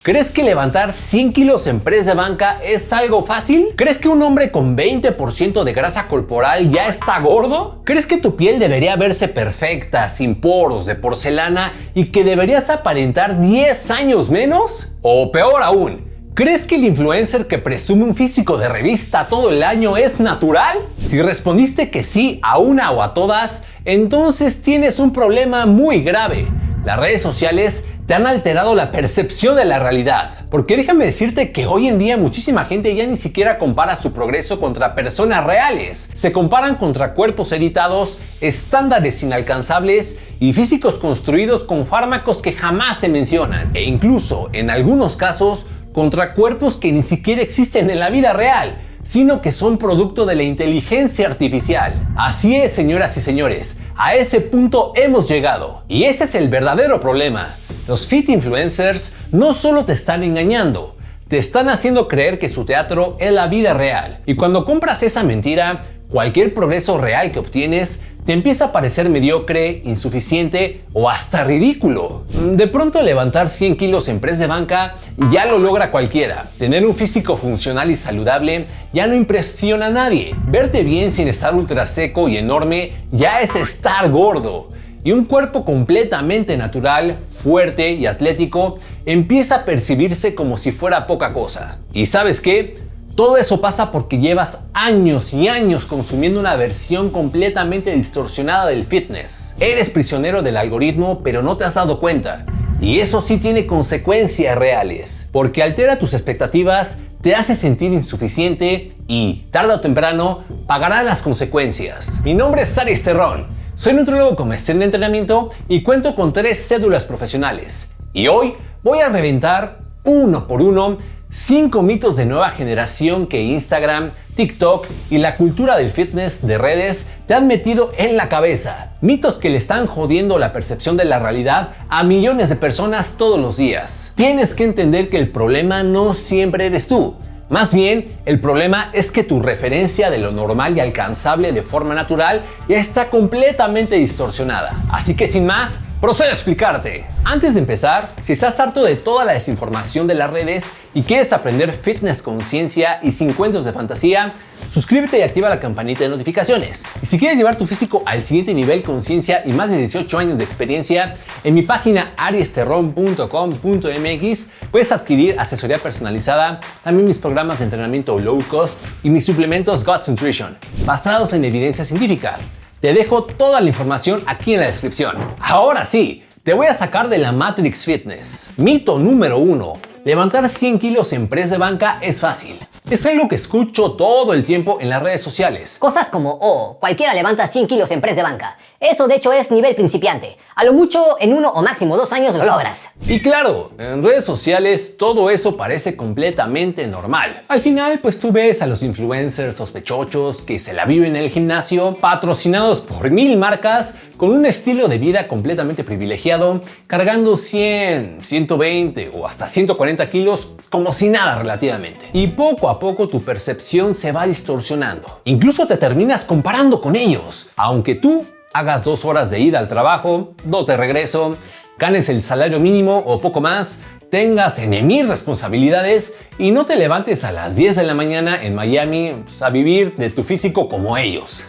¿Crees que levantar 100 kilos en press de banca es algo fácil? ¿Crees que un hombre con 20% de grasa corporal ya está gordo? ¿Crees que tu piel debería verse perfecta, sin poros, de porcelana y que deberías aparentar 10 años menos? O peor aún, ¿crees que el influencer que presume un físico de revista todo el año es natural? Si respondiste que sí a una o a todas, entonces tienes un problema muy grave. Las redes sociales te han alterado la percepción de la realidad. Porque déjame decirte que hoy en día muchísima gente ya ni siquiera compara su progreso contra personas reales. Se comparan contra cuerpos editados, estándares inalcanzables y físicos construidos con fármacos que jamás se mencionan. E incluso, en algunos casos, contra cuerpos que ni siquiera existen en la vida real, sino que son producto de la inteligencia artificial. Así es, señoras y señores, a ese punto hemos llegado. Y ese es el verdadero problema. Los fit influencers no solo te están engañando, te están haciendo creer que su teatro es la vida real. Y cuando compras esa mentira, cualquier progreso real que obtienes te empieza a parecer mediocre, insuficiente o hasta ridículo. De pronto levantar 100 kilos en press de banca ya lo logra cualquiera. Tener un físico funcional y saludable ya no impresiona a nadie. Verte bien sin estar ultra seco y enorme ya es estar gordo. Y un cuerpo completamente natural, fuerte y atlético empieza a percibirse como si fuera poca cosa. ¿Y sabes qué? Todo eso pasa porque llevas años y años consumiendo una versión completamente distorsionada del fitness. Eres prisionero del algoritmo, pero no te has dado cuenta. Y eso sí tiene consecuencias reales, porque altera tus expectativas, te hace sentir insuficiente y, tarde o temprano, pagarás las consecuencias. Mi nombre es Aries Terrón, soy nutriólogo con maestría en entrenamiento y cuento con 3 cédulas profesionales. Y hoy voy a reventar uno por uno 5 mitos de nueva generación que Instagram, TikTok y la cultura del fitness de redes te han metido en la cabeza. Mitos que le están jodiendo la percepción de la realidad a millones de personas todos los días. Tienes que entender que el problema no siempre eres tú. Más bien, el problema es que tu referencia de lo normal y alcanzable de forma natural ya está completamente distorsionada. Así que sin más, procedo a explicarte. Antes de empezar, si estás harto de toda la desinformación de las redes y quieres aprender fitness con ciencia y sin cuentos de fantasía, suscríbete y activa la campanita de notificaciones. Y si quieres llevar tu físico al siguiente nivel con ciencia y más de 18 años de experiencia, en mi página ariesterron.com.mx puedes adquirir asesoría personalizada, también mis programas de entrenamiento low cost y mis suplementos Guts Nutrition, basados en evidencia científica. Te dejo toda la información aquí en la descripción. Ahora sí, te voy a sacar de la Matrix Fitness. Mito número 1. Levantar 100 kilos en press de banca es fácil. Es algo que escucho todo el tiempo en las redes sociales. Cosas como, cualquiera levanta 100 kilos en press de banca. Eso de hecho es nivel principiante. A lo mucho en 1 o máximo 2 años lo logras. Y claro, en redes sociales todo eso parece completamente normal. Al final, pues tú ves a los influencers sospechosos que se la viven en el gimnasio, patrocinados por 1000 marcas, con un estilo de vida completamente privilegiado, cargando 100, 120 o hasta 140 kilos como si nada relativamente. Y poco a poco tu percepción se va distorsionando. Incluso te terminas comparando con ellos, aunque tú hagas 2 horas de ida al trabajo, 2 de regreso, ganes el salario mínimo o poco más, tengas mil responsabilidades y no te levantes a las 10 de la mañana en Miami a vivir de tu físico como ellos.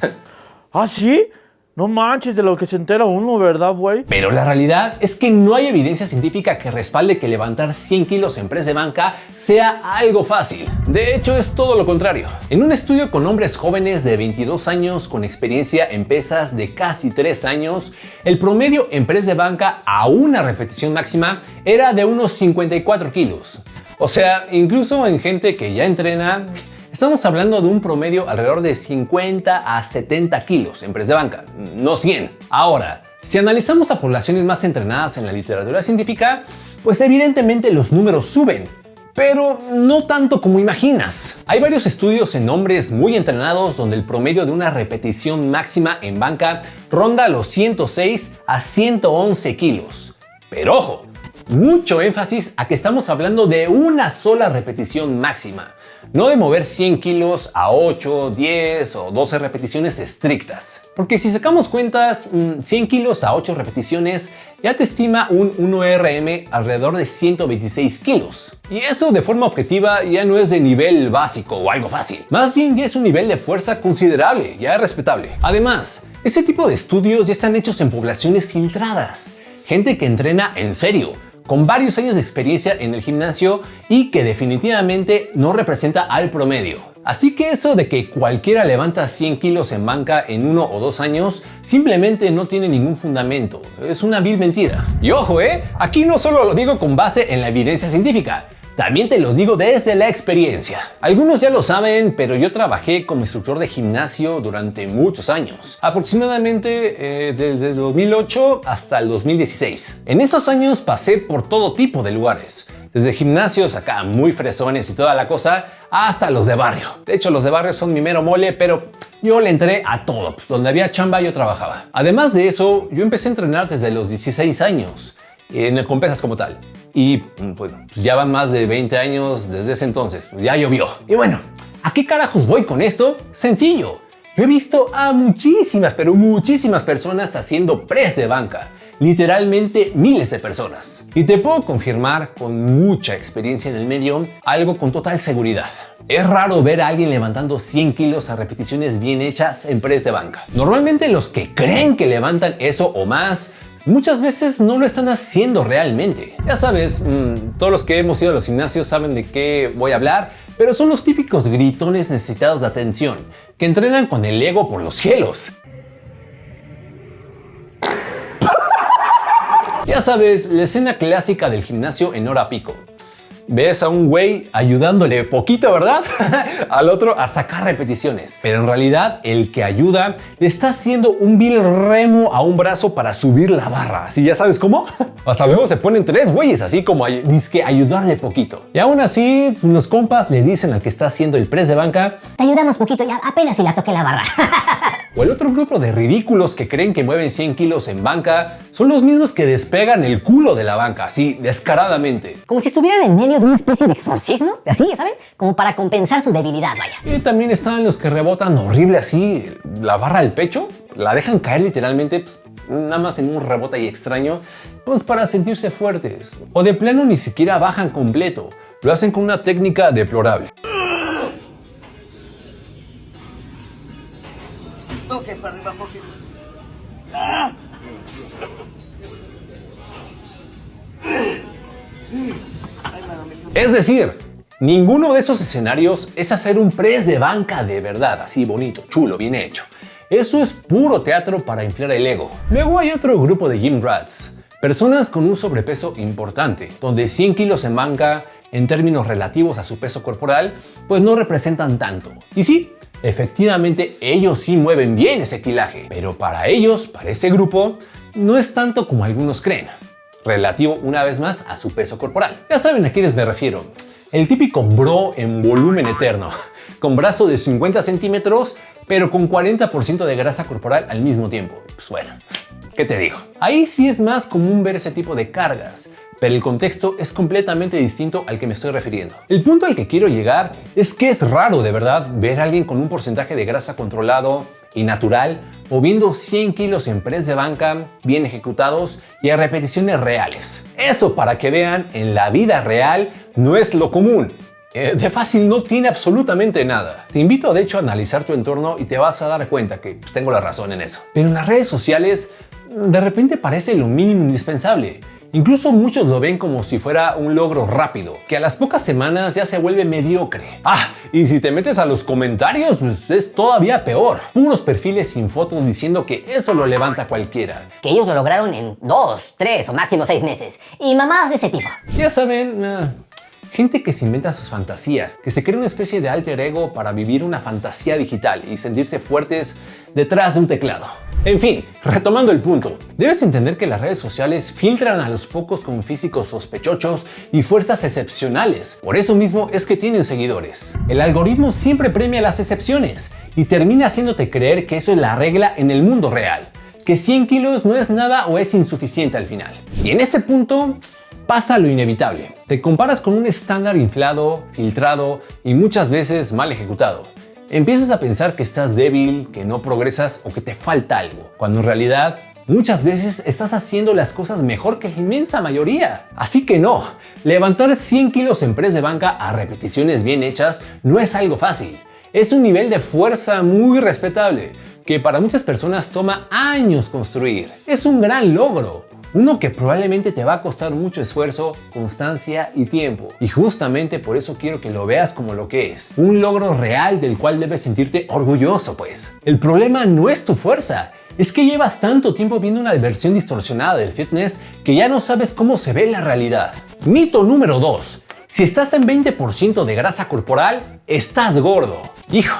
¿Ah, sí? No manches de lo que se entera uno, ¿verdad, güey? Pero la realidad es que no hay evidencia científica que respalde que levantar 100 kilos en press de banca sea algo fácil. De hecho, es todo lo contrario. En un estudio con hombres jóvenes de 22 años con experiencia en pesas de casi 3 años, el promedio en press de banca a una repetición máxima era de unos 54 kilos. O sea, incluso en gente que ya entrena, estamos hablando de un promedio alrededor de 50 a 70 kilos en press de banca, no 100. Ahora, si analizamos a poblaciones más entrenadas en la literatura científica, pues evidentemente los números suben, pero no tanto como imaginas. Hay varios estudios en hombres muy entrenados donde el promedio de una repetición máxima en banca ronda los 106 a 111 kilos. Pero ojo, mucho énfasis a que estamos hablando de una sola repetición máxima, no de mover 100 kilos a 8, 10 o 12 repeticiones estrictas. Porque si sacamos cuentas, 100 kilos a 8 repeticiones ya te estima un 1RM alrededor de 126 kilos. Y eso de forma objetiva ya no es de nivel básico o algo fácil. Más bien ya es un nivel de fuerza considerable, ya es respetable. Además, ese tipo de estudios ya están hechos en poblaciones filtradas. Gente que entrena en serio, con varios años de experiencia en el gimnasio y que definitivamente no representa al promedio. Así que eso de que cualquiera levanta 100 kilos en banca en 1 o 2 años simplemente no tiene ningún fundamento. Es una vil mentira. Y ojo, aquí no solo lo digo con base en la evidencia científica. También te lo digo desde la experiencia. Algunos ya lo saben, pero yo trabajé como instructor de gimnasio durante muchos años, aproximadamente desde el 2008 hasta el 2016. En esos años pasé por todo tipo de lugares, desde gimnasios acá muy fresones y toda la cosa, hasta los de barrio. De hecho, los de barrio son mi mero mole, pero yo le entré a todo. Pues, donde había chamba yo trabajaba. Además de eso, yo empecé a entrenar desde los 16 años, con pesas como tal. Y pues ya van más de 20 años desde ese entonces, pues ya llovió. Y bueno, ¿a qué carajos voy con esto? Sencillo. Yo he visto a muchísimas, pero muchísimas personas haciendo press de banca. Literalmente miles de personas. Y te puedo confirmar con mucha experiencia en el medio algo con total seguridad. Es raro ver a alguien levantando 100 kilos a repeticiones bien hechas en press de banca. Normalmente los que creen que levantan eso o más muchas veces no lo están haciendo realmente. Ya sabes, todos los que hemos ido a los gimnasios saben de qué voy a hablar, pero son los típicos gritones necesitados de atención, que entrenan con el ego por los cielos. Ya sabes, la escena clásica del gimnasio en hora pico. Ves a un güey ayudándole poquito, ¿verdad? Al otro a sacar repeticiones. Pero en realidad el que ayuda le está haciendo un vil remo a un brazo para subir la barra. ¿Sí ya sabes cómo? Hasta luego se ponen 3 güeyes así como dizque ayudarle poquito. Y aún así, los compas le dicen al que está haciendo el press de banca: te ayudamos poquito, ya apenas si la toqué la barra. O el otro grupo de ridículos que creen que mueven 100 kilos en banca son los mismos que despegan el culo de la banca, así descaradamente. Como si estuvieran en medio de una especie de exorcismo, así, ¿saben? Como para compensar su debilidad, vaya. Y también están los que rebotan horrible así, la barra al pecho, la dejan caer literalmente, pues, nada más en un rebote ahí extraño, pues para sentirse fuertes. O de plano ni siquiera bajan completo, lo hacen con una técnica deplorable. Toque para arriba porque... Es decir, ninguno de esos escenarios es hacer un press de banca de verdad, así bonito, chulo, bien hecho. Eso es puro teatro para inflar el ego. Luego hay otro grupo de gym rats, personas con un sobrepeso importante, donde 100 kilos en banca, en términos relativos a su peso corporal, pues no representan tanto. Y sí, efectivamente ellos sí mueven bien ese kilaje, pero para ellos, para ese grupo, no es tanto como algunos creen, relativo una vez más a su peso corporal. Ya saben a quiénes me refiero. El típico bro en volumen eterno, con brazo de 50 centímetros, pero con 40% de grasa corporal al mismo tiempo. Pues bueno, ¿qué te digo? Ahí sí es más común ver ese tipo de cargas, pero el contexto es completamente distinto al que me estoy refiriendo. El punto al que quiero llegar es que es raro de verdad ver a alguien con un porcentaje de grasa controlado y natural moviendo 100 kilos en press de banca bien ejecutados y a repeticiones reales. Eso, para que vean, en la vida real no es lo común. De fácil no tiene absolutamente nada. Te invito de hecho a analizar tu entorno y te vas a dar cuenta que pues, tengo la razón en eso. Pero en las redes sociales de repente parece lo mínimo indispensable. Incluso muchos lo ven como si fuera un logro rápido, que a las pocas semanas ya se vuelve mediocre. Y si te metes a los comentarios, pues es todavía peor. Puros perfiles sin fotos diciendo que eso lo levanta cualquiera. Que ellos lo lograron en 2, 3 o máximo 6 meses. Y mamadas de ese tipo. Ya saben, gente que se inventa sus fantasías, que se crea una especie de alter ego para vivir una fantasía digital y sentirse fuertes detrás de un teclado. En fin, retomando el punto, debes entender que las redes sociales filtran a los pocos con físicos sospechosos y fuerzas excepcionales. Por eso mismo es que tienen seguidores. El algoritmo siempre premia las excepciones y termina haciéndote creer que eso es la regla en el mundo real, que 100 kilos no es nada o es insuficiente al final. Y en ese punto pasa lo inevitable. Te comparas con un estándar inflado, filtrado y muchas veces mal ejecutado. Empiezas a pensar que estás débil, que no progresas o que te falta algo, cuando en realidad muchas veces estás haciendo las cosas mejor que la inmensa mayoría. Así que no, levantar 100 kilos en press de banca a repeticiones bien hechas no es algo fácil. Es un nivel de fuerza muy respetable, que para muchas personas toma años construir. Es un gran logro. Uno que probablemente te va a costar mucho esfuerzo, constancia y tiempo. Y justamente por eso quiero que lo veas como lo que es. Un logro real del cual debes sentirte orgulloso, pues. El problema no es tu fuerza. Es que llevas tanto tiempo viendo una versión distorsionada del fitness que ya no sabes cómo se ve la realidad. Mito número 2. Si estás en 20% de grasa corporal, estás gordo. Hijo.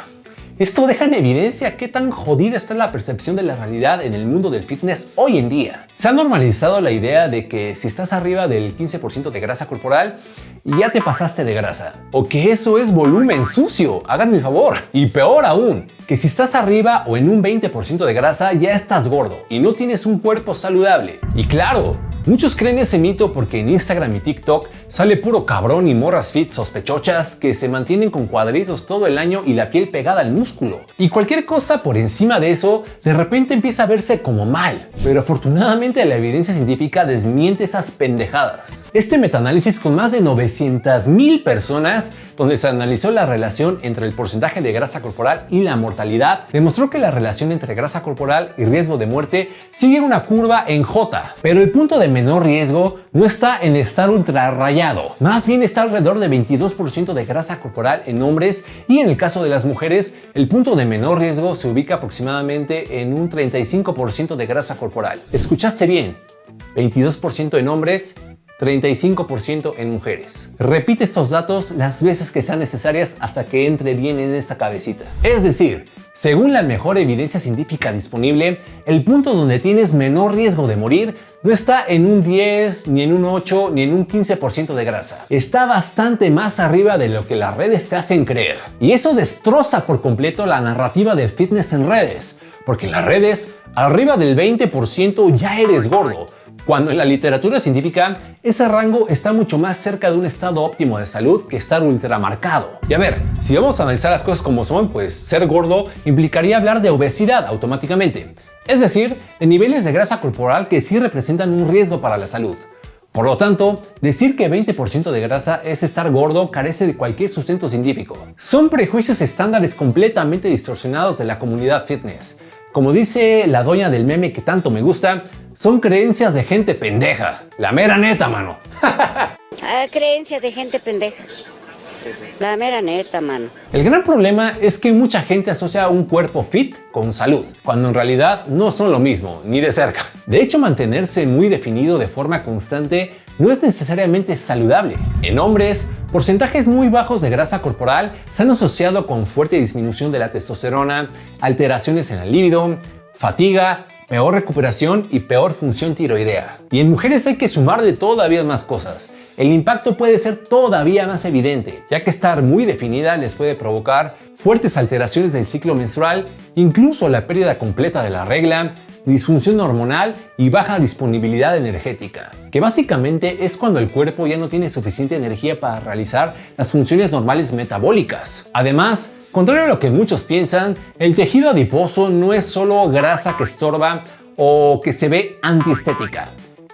Esto deja en evidencia qué tan jodida está la percepción de la realidad en el mundo del fitness hoy en día. Se ha normalizado la idea de que si estás arriba del 15% de grasa corporal, ya te pasaste de grasa. O que eso es volumen sucio, háganme el favor. Y peor aún, que si estás arriba o en un 20% de grasa, ya estás gordo y no tienes un cuerpo saludable. Y claro, muchos creen ese mito porque en Instagram y TikTok sale puro cabrón y morras fit sospechochas que se mantienen con cuadritos todo el año y la piel pegada al músculo. Y cualquier cosa por encima de eso, de repente empieza a verse como mal. Pero afortunadamente la evidencia científica desmiente esas pendejadas. Este metaanálisis con más de 900,000 personas, donde se analizó la relación entre el porcentaje de grasa corporal y la mortalidad, demostró que la relación entre grasa corporal y riesgo de muerte sigue una curva en J. Pero el punto de menor riesgo no está en estar ultra rayado, más bien está alrededor de 22% de grasa corporal en hombres y en el caso de las mujeres el punto de menor riesgo se ubica aproximadamente en un 35% de grasa corporal. ¿Escuchaste bien? 22% en hombres, 35% en mujeres. Repite estos datos las veces que sean necesarias hasta que entre bien en esa cabecita. Es decir, según la mejor evidencia científica disponible, el punto donde tienes menor riesgo de morir no está en un 10, ni en un 8, ni en un 15% de grasa. Está bastante más arriba de lo que las redes te hacen creer. Y eso destroza por completo la narrativa del fitness en redes. Porque en las redes, arriba del 20% ya eres gordo, cuando en la literatura científica ese rango está mucho más cerca de un estado óptimo de salud que estar ultramarcado. Y a ver, si vamos a analizar las cosas como son, pues ser gordo implicaría hablar de obesidad automáticamente. Es decir, de niveles de grasa corporal que sí representan un riesgo para la salud. Por lo tanto, decir que 20% de grasa es estar gordo carece de cualquier sustento científico. Son prejuicios estándares completamente distorsionados de la comunidad fitness. Como dice la doña del meme que tanto me gusta, son creencias de gente pendeja. La mera neta, mano. Creencias de gente pendeja. La mera neta, mano. El gran problema es que mucha gente asocia un cuerpo fit con salud, cuando en realidad no son lo mismo, ni de cerca. De hecho, mantenerse muy definido de forma constante no es necesariamente saludable. En hombres, porcentajes muy bajos de grasa corporal se han asociado con fuerte disminución de la testosterona, alteraciones en la libido, fatiga, peor recuperación y peor función tiroidea. Y en mujeres hay que sumarle todavía más cosas. El impacto puede ser todavía más evidente, ya que estar muy definida les puede provocar fuertes alteraciones del ciclo menstrual, incluso la pérdida completa de la regla, disfunción hormonal y baja disponibilidad energética, que básicamente es cuando el cuerpo ya no tiene suficiente energía para realizar las funciones normales metabólicas. Además, contrario a lo que muchos piensan, el tejido adiposo no es solo grasa que estorba o que se ve antiestética.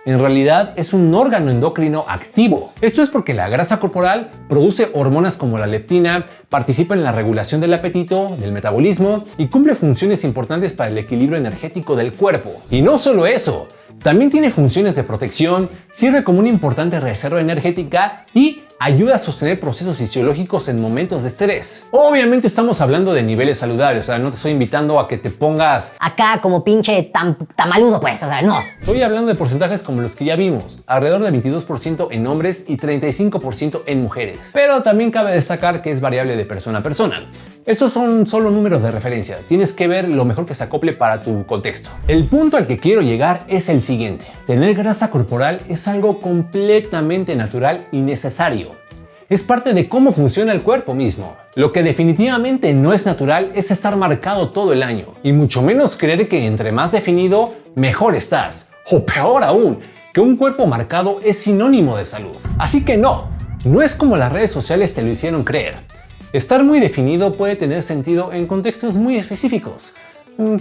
En realidad es un órgano endocrino activo. Esto es porque la grasa corporal produce hormonas como la leptina, participa en la regulación del apetito, del metabolismo y cumple funciones importantes para el equilibrio energético del cuerpo. Y no solo eso, también tiene funciones de protección, sirve como una importante reserva energética y ayuda a sostener procesos fisiológicos en momentos de estrés. Obviamente estamos hablando de niveles saludables, o sea, no te estoy invitando a que te pongas acá como pinche tamaludo, pues, o sea, no. Estoy hablando de porcentajes como los que ya vimos, alrededor de 22% en hombres y 35% en mujeres. Pero también cabe destacar que es variable de persona a persona. Estos son solo números de referencia, tienes que ver lo mejor que se acople para tu contexto. El punto al que quiero llegar es el siguiente. Tener grasa corporal es algo completamente natural y necesario. Es parte de cómo funciona el cuerpo mismo. Lo que definitivamente no es natural es estar marcado todo el año, y mucho menos creer que entre más definido, mejor estás. O peor aún, que un cuerpo marcado es sinónimo de salud. Así que no es como las redes sociales te lo hicieron creer. Estar muy definido puede tener sentido en contextos muy específicos.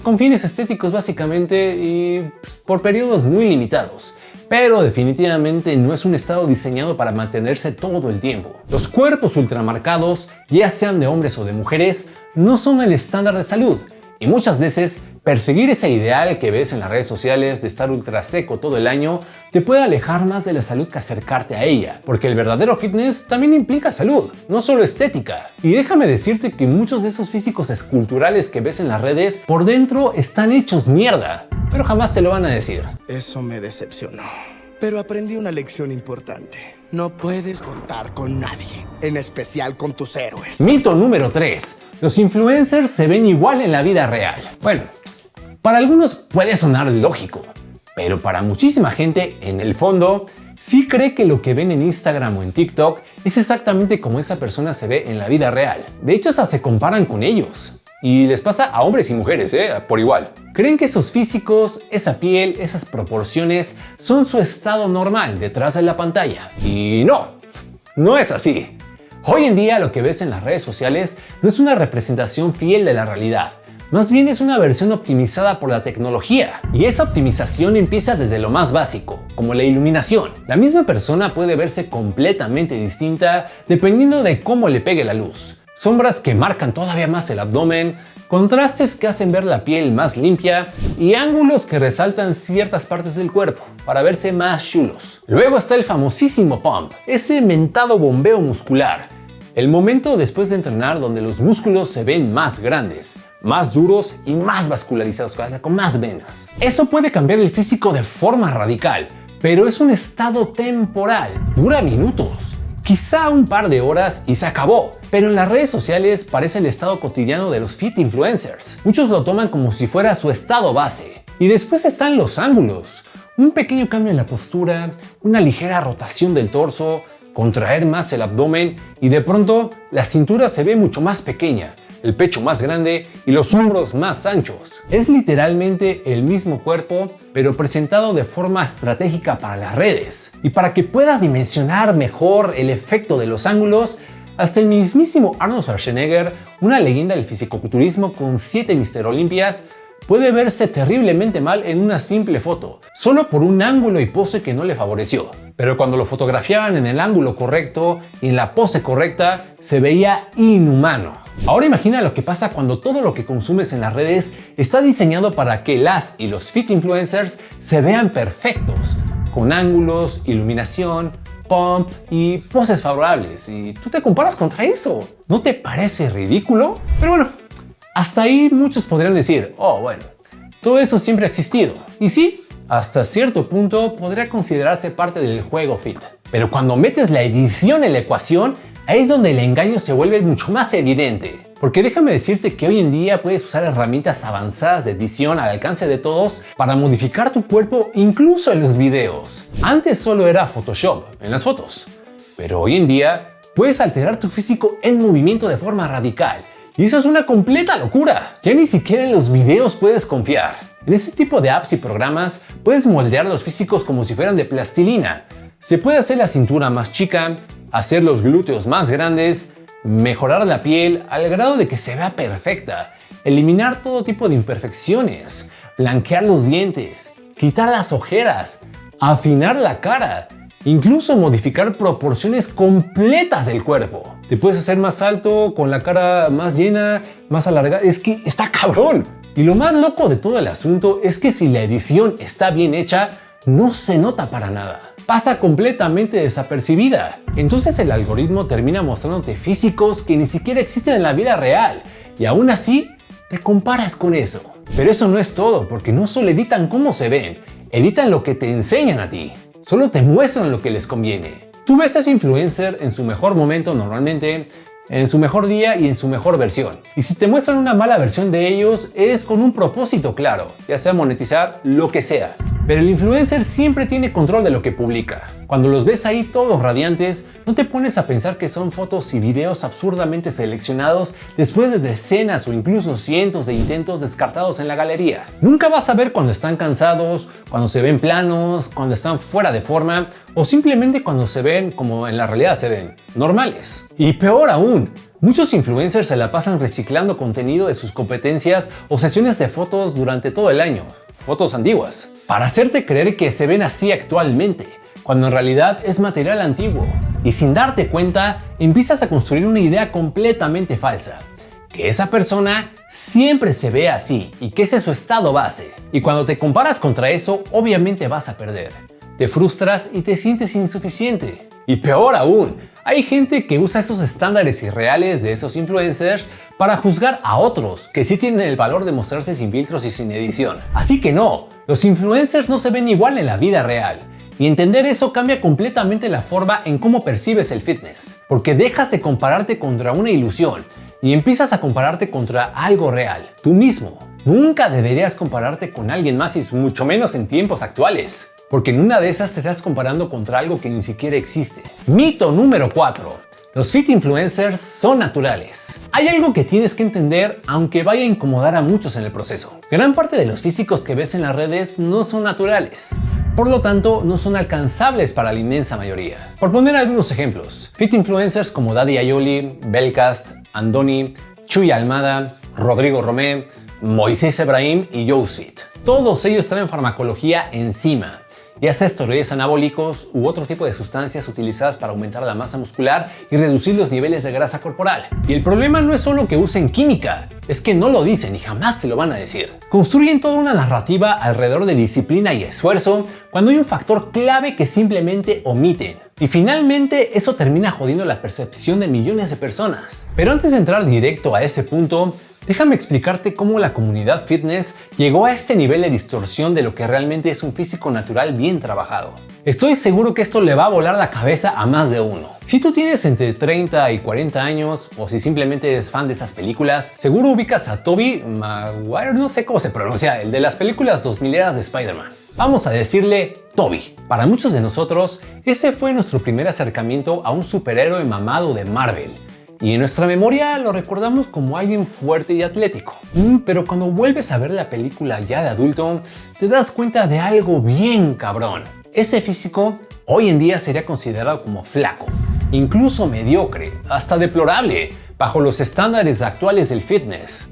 con fines estéticos básicamente y por periodos muy limitados. Pero definitivamente no es un estado diseñado para mantenerse todo el tiempo. Los cuerpos ultramarcados, ya sean de hombres o de mujeres, no son el estándar de salud. Y muchas veces, perseguir ese ideal que ves en las redes sociales de estar ultra seco todo el año te puede alejar más de la salud que acercarte a ella, porque el verdadero fitness también implica salud, no solo estética. Y déjame decirte que muchos de esos físicos esculturales que ves en las redes, por dentro están hechos mierda, pero jamás te lo van a decir. Eso me decepcionó. Pero aprendí una lección importante. No puedes contar con nadie, en especial con tus héroes. Mito número 3. Los influencers se ven igual en la vida real. Bueno, para algunos puede sonar lógico, pero para muchísima gente, en el fondo, sí cree que lo que ven en Instagram o en TikTok es exactamente como esa persona se ve en la vida real. De hecho, hasta se comparan con ellos. Y les pasa a hombres y mujeres, por igual. Creen que esos físicos, esa piel, esas proporciones son su estado normal detrás de la pantalla. Y no es así. Hoy en día lo que ves en las redes sociales no es una representación fiel de la realidad. Más bien es una versión optimizada por la tecnología. Y esa optimización empieza desde lo más básico, como la iluminación. La misma persona puede verse completamente distinta dependiendo de cómo le pegue la luz. Sombras que marcan todavía más el abdomen, contrastes que hacen ver la piel más limpia y ángulos que resaltan ciertas partes del cuerpo para verse más chulos. Luego está el famosísimo pump, ese mentado bombeo muscular. El momento después de entrenar donde los músculos se ven más grandes, más duros y más vascularizados, con más venas. Eso puede cambiar el físico de forma radical, pero es un estado temporal, dura minutos. Quizá un par de horas y se acabó, pero en las redes sociales parece el estado cotidiano de los fit influencers. Muchos lo toman como si fuera su estado base. Y después están los ángulos. Un pequeño cambio en la postura, una ligera rotación del torso, contraer más el abdomen y de pronto la cintura se ve mucho más pequeña, el pecho más grande y los hombros más anchos. Es literalmente el mismo cuerpo, pero presentado de forma estratégica para las redes. Y para que puedas dimensionar mejor el efecto de los ángulos, hasta el mismísimo Arnold Schwarzenegger, una leyenda del fisicoculturismo con 7 Mr. Olympias, puede verse terriblemente mal en una simple foto, solo por un ángulo y pose que no le favoreció. Pero cuando lo fotografiaban en el ángulo correcto y en la pose correcta, se veía inhumano. Ahora imagina lo que pasa cuando todo lo que consumes en las redes está diseñado para que las y los fit influencers se vean perfectos, con ángulos, iluminación, pump y poses favorables. Y tú te comparas contra eso. ¿No te parece ridículo? Pero bueno, hasta ahí muchos podrían decir, oh bueno, todo eso siempre ha existido. Y sí, hasta cierto punto podría considerarse parte del juego fit. Pero cuando metes la edición en la ecuación, ahí es donde el engaño se vuelve mucho más evidente. Porque déjame decirte que hoy en día puedes usar herramientas avanzadas de edición al alcance de todos para modificar tu cuerpo incluso en los videos. Antes solo era Photoshop en las fotos, pero hoy en día puedes alterar tu físico en movimiento de forma radical. Y eso es una completa locura. Ya ni siquiera en los videos puedes confiar. En ese tipo de apps y programas puedes moldear los físicos como si fueran de plastilina. Se puede hacer la cintura más chica, hacer los glúteos más grandes, mejorar la piel al grado de que se vea perfecta, eliminar todo tipo de imperfecciones, blanquear los dientes, quitar las ojeras, afinar la cara, incluso modificar proporciones completas del cuerpo. Te puedes hacer más alto, con la cara más llena, más alargada. Es que está cabrón. Y lo más loco de todo el asunto es que si la edición está bien hecha, no se nota para nada. Pasa completamente desapercibida. Entonces el algoritmo termina mostrándote físicos que ni siquiera existen en la vida real. Y aún así, te comparas con eso. Pero eso no es todo, porque no solo editan cómo se ven, editan lo que te enseñan a ti. Solo te muestran lo que les conviene. Tú ves a ese influencer en su mejor momento normalmente, en su mejor día y en su mejor versión. Y si te muestran una mala versión de ellos, es con un propósito claro, ya sea monetizar, lo que sea. Pero el influencer siempre tiene control de lo que publica. Cuando los ves ahí todos radiantes, no te pones a pensar que son fotos y videos absurdamente seleccionados después de decenas o incluso cientos de intentos descartados en la galería. Nunca vas a ver cuando están cansados, cuando se ven planos, cuando están fuera de forma o simplemente cuando se ven como en la realidad se ven, normales. Y peor aún, muchos influencers se la pasan reciclando contenido de sus competencias o sesiones de fotos durante todo el año, fotos antiguas, para hacerte creer que se ven así actualmente, cuando en realidad es material antiguo. Y sin darte cuenta, empiezas a construir una idea completamente falsa, que esa persona siempre se ve así y que ese es su estado base. Y cuando te comparas contra eso, obviamente vas a perder. Te frustras y te sientes insuficiente. Y peor aún, hay gente que usa esos estándares irreales de esos influencers para juzgar a otros que sí tienen el valor de mostrarse sin filtros y sin edición. Así que no, los influencers no se ven igual en la vida real. Y entender eso cambia completamente la forma en cómo percibes el fitness. Porque dejas de compararte contra una ilusión y empiezas a compararte contra algo real, tú mismo. Nunca deberías compararte con alguien más y mucho menos en tiempos actuales. Porque en una de esas te estás comparando contra algo que ni siquiera existe. Mito número 4. Los fit influencers son naturales. Hay algo que tienes que entender, aunque vaya a incomodar a muchos en el proceso. Gran parte de los físicos que ves en las redes no son naturales. Por lo tanto, no son alcanzables para la inmensa mayoría. Por poner algunos ejemplos, fit influencers como Daddy Aioli, Belcast, Andoni, Chuy Almada, Rodrigo Romé, Moisés Ebrahim y Joe-Fit. Todos ellos traen farmacología encima, ya sea esteroides anabólicos u otro tipo de sustancias utilizadas para aumentar la masa muscular y reducir los niveles de grasa corporal. Y el problema no es solo que usen química, es que no lo dicen y jamás te lo van a decir. Construyen toda una narrativa alrededor de disciplina y esfuerzo cuando hay un factor clave que simplemente omiten. Y finalmente eso termina jodiendo la percepción de millones de personas. Pero antes de entrar directo a ese punto, déjame explicarte cómo la comunidad fitness llegó a este nivel de distorsión de lo que realmente es un físico natural bien trabajado. Estoy seguro que esto le va a volar la cabeza a más de uno. Si tú tienes entre 30 y 40 años, o si simplemente eres fan de esas películas, seguro ubicas a Tobey Maguire, no sé cómo se pronuncia, el de las películas 2000eras de Spider-Man. Vamos a decirle Tobey. Para muchos de nosotros, ese fue nuestro primer acercamiento a un superhéroe mamado de Marvel. Y en nuestra memoria lo recordamos como alguien fuerte y atlético. Pero cuando vuelves a ver la película ya de adulto, te das cuenta de algo bien cabrón. Ese físico hoy en día sería considerado como flaco, incluso mediocre, hasta deplorable, bajo los estándares actuales del fitness.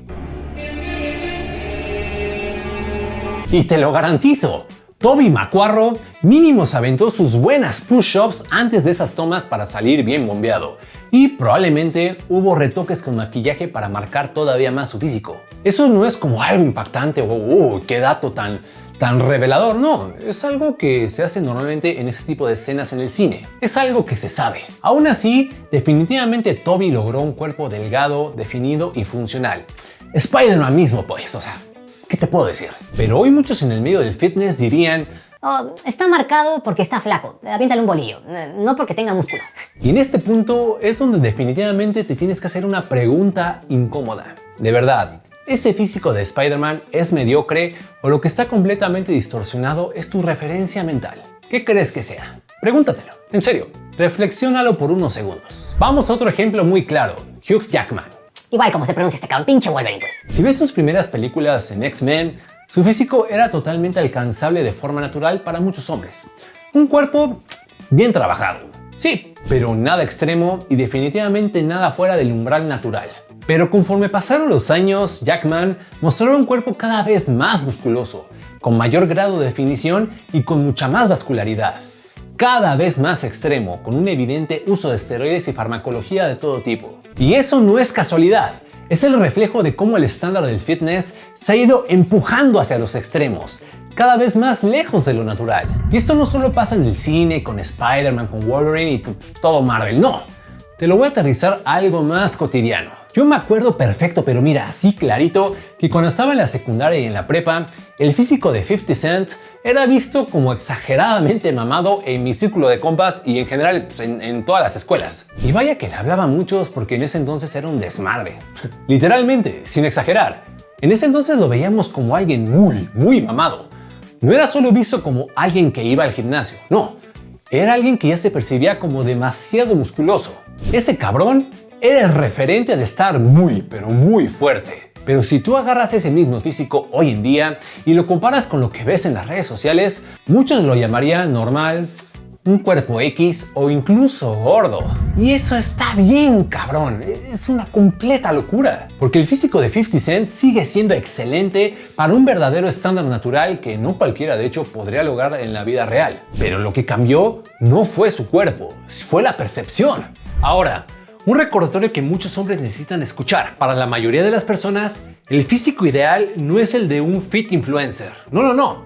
Y te lo garantizo, Tobey Maguire mínimo se aventó sus buenas push-ups antes de esas tomas para salir bien bombeado. Y probablemente hubo retoques con maquillaje para marcar todavía más su físico. Eso no es como algo impactante o qué dato tan revelador, no. Es algo que se hace normalmente en ese tipo de escenas en el cine. Es algo que se sabe. Aún así, definitivamente Tobey logró un cuerpo delgado, definido y funcional. Spider-Man mismo, pues, o sea, ¿qué te puedo decir? Pero hoy muchos en el medio del fitness dirían: oh, está marcado porque está flaco, aviéntale un bolillo, no porque tenga músculo. Y en este punto es donde definitivamente te tienes que hacer una pregunta incómoda. De verdad, ¿ese físico de Spider-Man es mediocre o lo que está completamente distorsionado es tu referencia mental? ¿Qué crees que sea? Pregúntatelo. En serio, reflexiónalo por unos segundos. Vamos a otro ejemplo muy claro. Hugh Jackman. Igual como se pronuncia este cabrón, pinche Wolverine pues. Si ves sus primeras películas en X-Men, su físico era totalmente alcanzable de forma natural para muchos hombres. Un cuerpo bien trabajado, sí, pero nada extremo y definitivamente nada fuera del umbral natural. Pero conforme pasaron los años, Jackman mostró un cuerpo cada vez más musculoso, con mayor grado de definición y con mucha más vascularidad. Cada vez más extremo, con un evidente uso de esteroides y farmacología de todo tipo. Y eso no es casualidad. Es el reflejo de cómo el estándar del fitness se ha ido empujando hacia los extremos, cada vez más lejos de lo natural. Y esto no solo pasa en el cine, con Spider-Man, con Wolverine y todo Marvel, no. Te lo voy a aterrizar a algo más cotidiano. Yo me acuerdo perfecto, pero mira, así clarito, que cuando estaba en la secundaria y en la prepa, el físico de 50 Cent era visto como exageradamente mamado en mi círculo de compas y en general en todas las escuelas. Y vaya que le hablaba a muchos porque en ese entonces era un desmadre. Literalmente, sin exagerar. En ese entonces lo veíamos como alguien muy mamado. No era solo visto como alguien que iba al gimnasio, no. era alguien que ya se percibía como demasiado musculoso. Ese cabrón era el referente de estar muy, pero muy fuerte. Pero si tú agarras ese mismo físico hoy en día y lo comparas con lo que ves en las redes sociales, muchos lo llamarían normal, un cuerpo X o incluso gordo. Y eso está bien, cabrón. Es una completa locura. Porque el físico de 50 Cent sigue siendo excelente para un verdadero estándar natural que no cualquiera de hecho podría lograr en la vida real. Pero lo que cambió no fue su cuerpo, fue la percepción. Ahora, un recordatorio que muchos hombres necesitan escuchar. Para la mayoría de las personas, el físico ideal no es el de un fit influencer. No.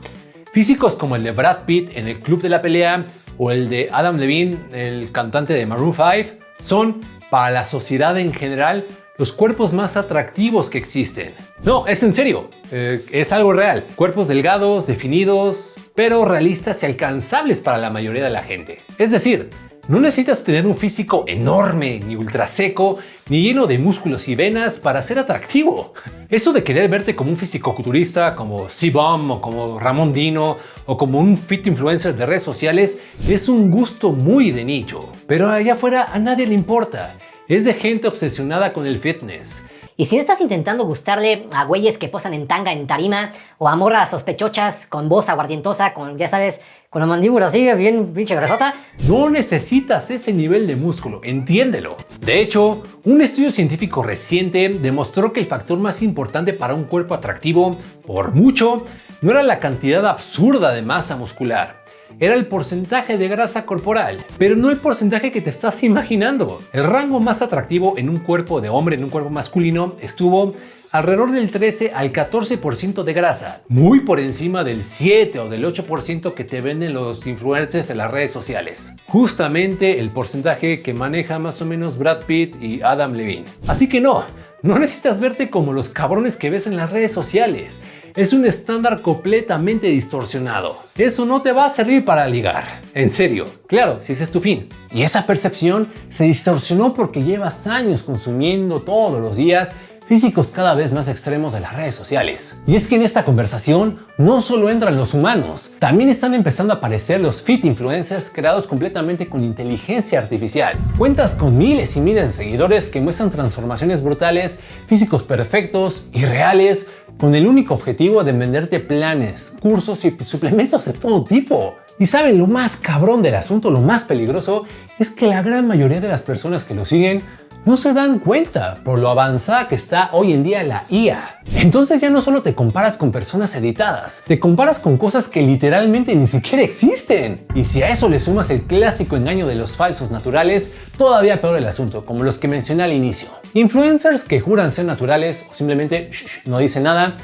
Físicos como el de Brad Pitt en el Club de la Pelea o el de Adam Levine, el cantante de Maroon 5, son, para la sociedad en general, los cuerpos más atractivos que existen. No, es en serio, es algo real. Cuerpos delgados, definidos, pero realistas y alcanzables para la mayoría de la gente. Es decir, no necesitas tener un físico enorme, ni ultra seco, ni lleno de músculos y venas para ser atractivo. Eso de querer verte como un fisicoculturista, como C-Bomb o como Ramón Dino o como un fit influencer de redes sociales es un gusto muy de nicho. Pero allá afuera a nadie le importa. Es de gente obsesionada con el fitness. Y si no estás intentando gustarle a güeyes que posan en tanga en tarima o a morras sospechochas con voz aguardientosa, con, ya sabes, con la mandíbula así, bien pinche grasota, no necesitas ese nivel de músculo, entiéndelo. De hecho, un estudio científico reciente demostró que el factor más importante para un cuerpo atractivo, por mucho, no era la cantidad absurda de masa muscular. Era el porcentaje de grasa corporal, pero no el porcentaje que te estás imaginando. El rango más atractivo en un cuerpo de hombre, en un cuerpo masculino, estuvo alrededor del 13 al 14% de grasa, muy por encima del 7 o del 8% que te venden los influencers en las redes sociales. Justamente el porcentaje que maneja más o menos Brad Pitt y Adam Levine. Así que no necesitas verte como los cabrones que ves en las redes sociales. Es un estándar completamente distorsionado. Eso no te va a servir para ligar. En serio. Claro, si ese es tu fin. Y esa percepción se distorsionó porque llevas años consumiendo todos los días físicos cada vez más extremos de las redes sociales. Y es que en esta conversación no solo entran los humanos, también están empezando a aparecer los fit influencers creados completamente con inteligencia artificial. Cuentas con miles y miles de seguidores que muestran transformaciones brutales, físicos perfectos y reales, con el único objetivo de venderte planes, cursos y suplementos de todo tipo. Y saben, lo más cabrón del asunto, lo más peligroso, es que la gran mayoría de las personas que lo siguen no se dan cuenta por lo avanzada que está hoy en día la IA. Entonces ya no solo te comparas con personas editadas, te comparas con cosas que literalmente ni siquiera existen. Y si a eso le sumas el clásico engaño de los falsos naturales, todavía peor el asunto, como los que mencioné al inicio. Influencers que juran ser naturales o simplemente no dicen nada,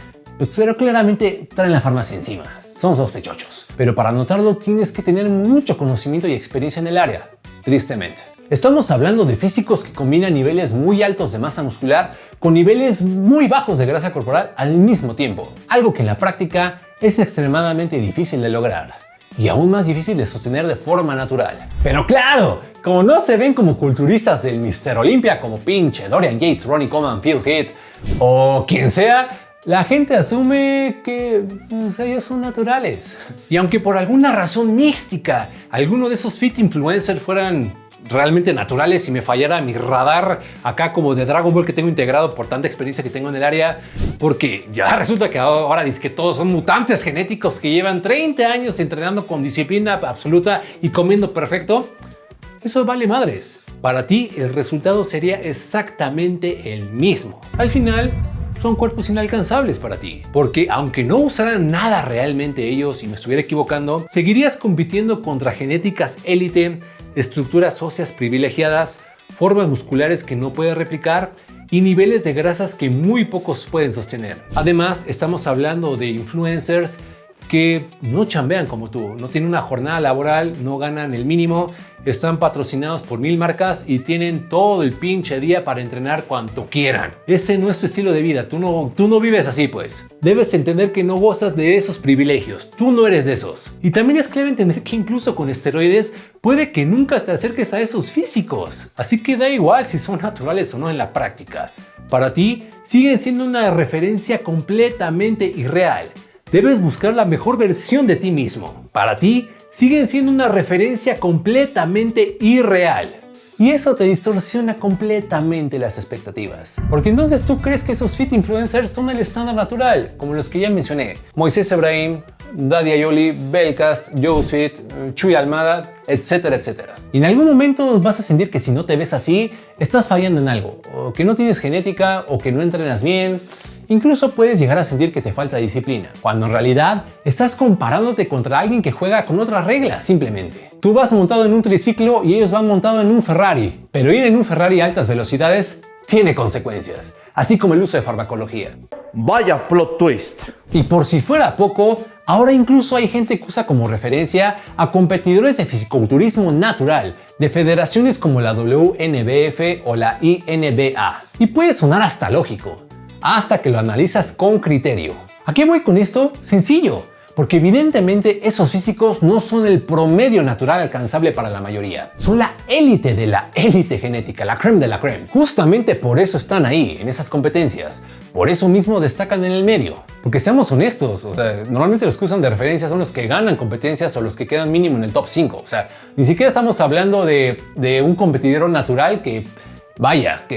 pero claramente traen la farmacia encima. Son sospechosos. Pero para notarlo tienes que tener mucho conocimiento y experiencia en el área, tristemente. Estamos hablando de físicos que combinan niveles muy altos de masa muscular con niveles muy bajos de grasa corporal al mismo tiempo, algo que en la práctica es extremadamente difícil de lograr y aún más difícil de sostener de forma natural. Pero claro, como no se ven como culturistas del Mr. Olympia como pinche Dorian Yates, Ronnie Coleman, Phil Heath o quien sea, la gente asume que ellos son naturales. Y aunque por alguna razón mística alguno de esos fit influencers fueran realmente naturales y me fallara mi radar acá como de Dragon Ball que tengo integrado por tanta experiencia que tengo en el área, porque ya resulta que ahora dice que todos son mutantes genéticos que llevan 30 años entrenando con disciplina absoluta y comiendo perfecto, eso vale madres. Para ti el resultado sería exactamente el mismo. Al final son cuerpos inalcanzables para ti, porque aunque no usaran nada realmente ellos y me estuviera equivocando, seguirías compitiendo contra genéticas élite, estructuras óseas privilegiadas, formas musculares que no puedes replicar y niveles de grasas que muy pocos pueden sostener. Además, estamos hablando de influencers que no chambean como tú, no tienen una jornada laboral, no ganan el mínimo, están patrocinados por 1000 marcas y tienen todo el pinche día para entrenar cuanto quieran. Ese no es tu estilo de vida, tú no vives así pues. Debes entender que no gozas de esos privilegios, tú no eres de esos. Y también es clave entender que incluso con esteroides puede que nunca te acerques a esos físicos. Así que da igual si son naturales o no en la práctica. Para ti siguen siendo una referencia completamente irreal. Debes buscar la mejor versión de ti mismo. Para ti, siguen siendo una referencia completamente irreal. Y eso te distorsiona completamente las expectativas. Porque entonces tú crees que esos fit influencers son el estándar natural, como los que ya mencioné. Moisés Ebrahim, Daddy Ayoli, Belcast, Joseph, Chuy Almada, etcétera, etcétera. Y en algún momento vas a sentir que si no te ves así, estás fallando en algo. O que no tienes genética, o que no entrenas bien. Incluso puedes llegar a sentir que te falta disciplina, cuando en realidad estás comparándote contra alguien que juega con otras reglas, simplemente. Tú vas montado en un triciclo y ellos van montado en un Ferrari, pero ir en un Ferrari a altas velocidades tiene consecuencias, así como el uso de farmacología. Vaya plot twist. Y por si fuera poco, ahora incluso hay gente que usa como referencia a competidores de fisiculturismo natural, de federaciones como la WNBF o la INBA. Y puede sonar hasta lógico, hasta que lo analizas con criterio. ¿A qué voy con esto? Sencillo, porque evidentemente esos físicos no son el promedio natural alcanzable para la mayoría. Son la élite de la élite genética, la crème de la crème. Justamente por eso están ahí, en esas competencias. Por eso mismo destacan en el medio. Porque seamos honestos, normalmente los que usan de referencia son los que ganan competencias o los que quedan mínimo en el top 5. O sea, ni siquiera estamos hablando de un competidor natural que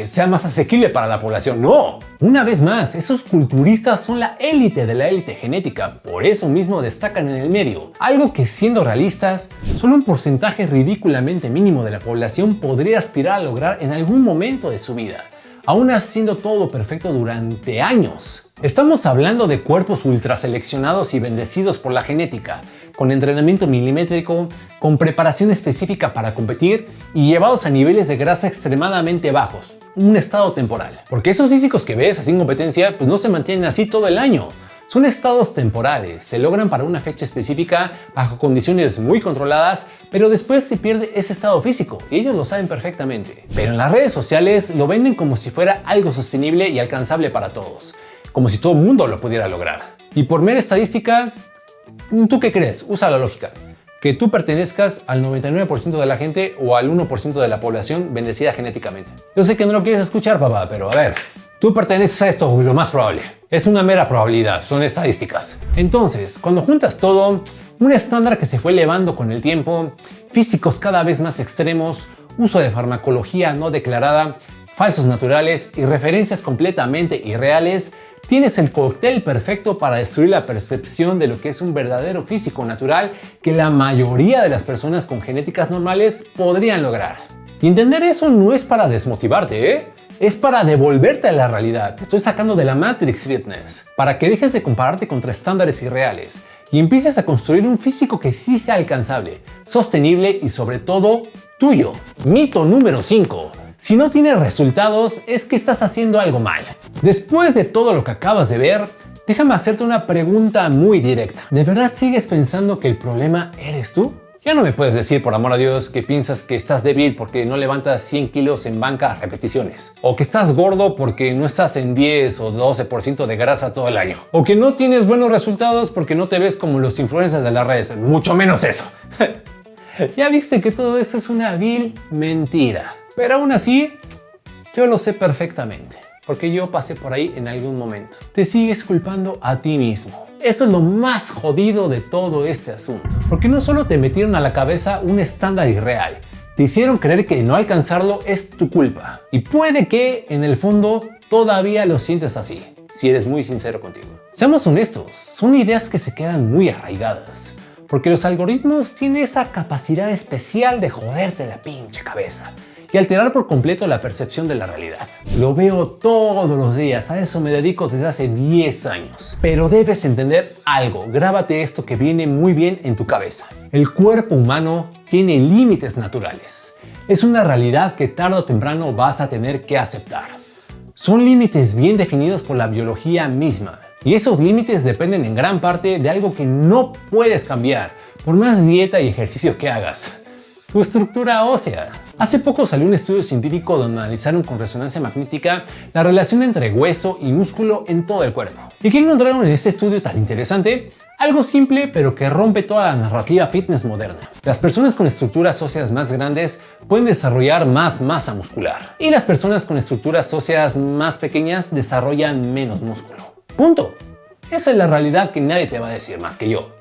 sea más asequible para la población. No, una vez más, esos culturistas son la élite de la élite genética, por eso mismo destacan en el medio. Algo que, siendo realistas, solo un porcentaje ridículamente mínimo de la población podría aspirar a lograr en algún momento de su vida, aún haciendo todo perfecto durante años. Estamos hablando de cuerpos ultra seleccionados y bendecidos por la genética, con entrenamiento milimétrico, con preparación específica para competir y llevados a niveles de grasa extremadamente bajos, un estado temporal. Porque esos físicos que ves así en competencia, pues no se mantienen así todo el año. Son estados temporales, se logran para una fecha específica, bajo condiciones muy controladas, pero después se pierde ese estado físico y ellos lo saben perfectamente. Pero en las redes sociales lo venden como si fuera algo sostenible y alcanzable para todos, como si todo el mundo lo pudiera lograr. Y por mera estadística, ¿tú qué crees? Usa la lógica. Que tú pertenezcas al 99% de la gente o al 1% de la población bendecida genéticamente. Yo sé que no lo quieres escuchar, papá, pero a ver, tú perteneces a esto, lo más probable. Es una mera probabilidad, son estadísticas. Entonces, cuando juntas todo, un estándar que se fue elevando con el tiempo, físicos cada vez más extremos, uso de farmacología no declarada, falsos naturales y referencias completamente irreales, tienes el cóctel perfecto para destruir la percepción de lo que es un verdadero físico natural que la mayoría de las personas con genéticas normales podrían lograr. Y entender eso no es para desmotivarte, ¿eh? Es para devolverte a la realidad. Te estoy sacando de la Matrix Fitness, para que dejes de compararte contra estándares irreales y empieces a construir un físico que sí sea alcanzable, sostenible y sobre todo tuyo. Mito número 5. Si no tienes resultados, es que estás haciendo algo mal. Después de todo lo que acabas de ver, déjame hacerte una pregunta muy directa. ¿De verdad sigues pensando que el problema eres tú? Ya no me puedes decir, por amor a Dios, que piensas que estás débil porque no levantas 100 kilos en banca a repeticiones. O que estás gordo porque no estás en 10 o 12% de grasa todo el año. O que no tienes buenos resultados porque no te ves como los influencers de las redes. Mucho menos eso. Ya viste que todo eso es una vil mentira. Pero aún así, yo lo sé perfectamente, porque yo pasé por ahí en algún momento. Te sigues culpando a ti mismo. Eso es lo más jodido de todo este asunto. Porque no solo te metieron a la cabeza un estándar irreal, te hicieron creer que no alcanzarlo es tu culpa. Y puede que, en el fondo, todavía lo sientes así, si eres muy sincero contigo. Seamos honestos, son ideas que se quedan muy arraigadas. Porque los algoritmos tienen esa capacidad especial de joderte la pinche cabeza y alterar por completo la percepción de la realidad. Lo veo todos los días, a eso me dedico desde hace 10 años. Pero debes entender algo, grábate esto que viene muy bien en tu cabeza. El cuerpo humano tiene límites naturales. Es una realidad que tarde o temprano vas a tener que aceptar. Son límites bien definidos por la biología misma. Y esos límites dependen en gran parte de algo que no puedes cambiar, por más dieta y ejercicio que hagas. Tu estructura ósea. Hace poco salió un estudio científico donde analizaron con resonancia magnética la relación entre hueso y músculo en todo el cuerpo. ¿Y qué encontraron en este estudio tan interesante? Algo simple, pero que rompe toda la narrativa fitness moderna. Las personas con estructuras óseas más grandes pueden desarrollar más masa muscular. Y las personas con estructuras óseas más pequeñas desarrollan menos músculo. Punto. Esa es la realidad que nadie te va a decir más que yo.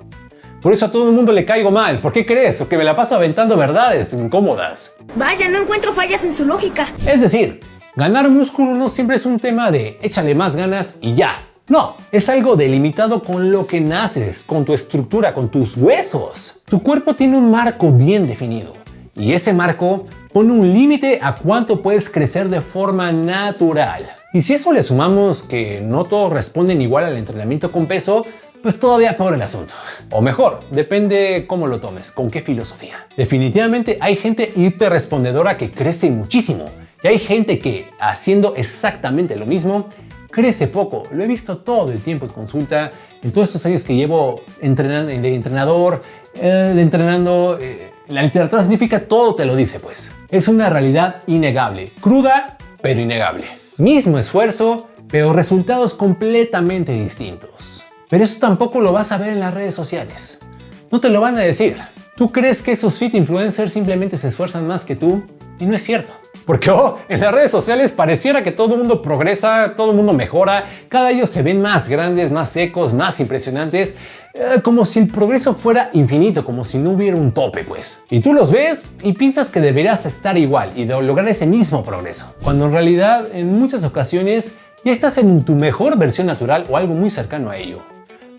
Por eso a todo el mundo le caigo mal. ¿Por qué crees? Porque me la paso aventando verdades incómodas. Vaya, no encuentro fallas en su lógica. Es decir, ganar músculo no siempre es un tema de échale más ganas y ya. No, es algo delimitado con lo que naces, con tu estructura, con tus huesos. Tu cuerpo tiene un marco bien definido y ese marco pone un límite a cuánto puedes crecer de forma natural. Y si eso le sumamos que no todos responden igual al entrenamiento con peso, pues todavía peor el asunto. O mejor, depende cómo lo tomes, con qué filosofía. Definitivamente hay gente hiperrespondedora que crece muchísimo y hay gente que, haciendo exactamente lo mismo, crece poco. Lo he visto todo el tiempo en consulta, en todos estos años que llevo entrenando, la literatura científica todo te lo dice pues. Es una realidad innegable, cruda pero innegable. Mismo esfuerzo, pero resultados completamente distintos. Pero eso tampoco lo vas a ver en las redes sociales. No te lo van a decir. ¿Tú crees que esos fit influencers simplemente se esfuerzan más que tú? Y no es cierto. Porque en las redes sociales pareciera que todo el mundo progresa, todo el mundo mejora, cada ellos se ven más grandes, más secos, más impresionantes, como si el progreso fuera infinito, como si no hubiera un tope pues. Y tú los ves y piensas que deberías estar igual y de lograr ese mismo progreso, cuando en realidad en muchas ocasiones ya estás en tu mejor versión natural o algo muy cercano a ello.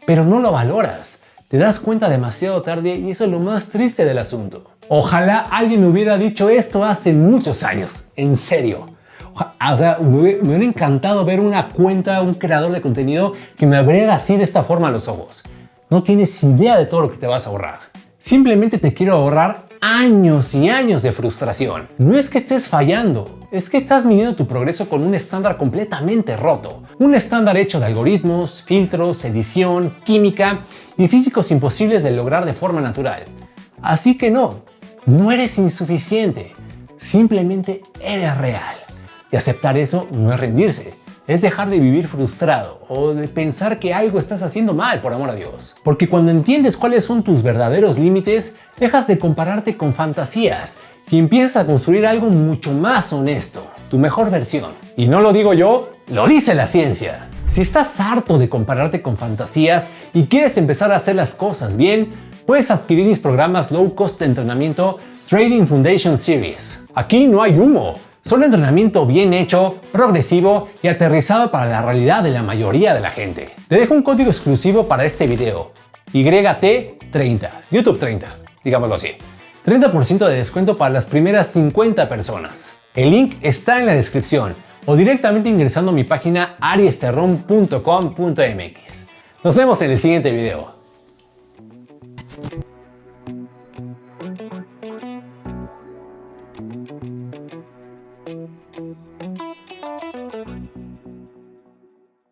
Pero no lo valoras, te das cuenta demasiado tarde y eso es lo más triste del asunto. Ojalá alguien me hubiera dicho esto hace muchos años, en serio. O sea, me hubiera encantado ver una cuenta, un creador de contenido que me abriera así de esta forma los ojos. No tienes idea de todo lo que te vas a ahorrar. Simplemente te quiero ahorrar años y años de frustración. No es que estés fallando, es que estás midiendo tu progreso con un estándar completamente roto. Un estándar hecho de algoritmos, filtros, edición, química y físicos imposibles de lograr de forma natural. Así que no eres insuficiente, simplemente eres real. Y aceptar eso no es rendirse, es dejar de vivir frustrado o de pensar que algo estás haciendo mal, por amor a Dios. Porque cuando entiendes cuáles son tus verdaderos límites, dejas de compararte con fantasías y empiezas a construir algo mucho más honesto, tu mejor versión. Y no lo digo yo, lo dice la ciencia. Si estás harto de compararte con fantasías y quieres empezar a hacer las cosas bien, puedes adquirir mis programas low cost de entrenamiento Trading Foundation Series. Aquí no hay humo, solo entrenamiento bien hecho, progresivo y aterrizado para la realidad de la mayoría de la gente. Te dejo un código exclusivo para este video, YT30, YouTube 30, digámoslo así. 30% de descuento para las primeras 50 personas. El link está en la descripción o directamente ingresando a mi página ariesterron.com.mx. Nos vemos en el siguiente video.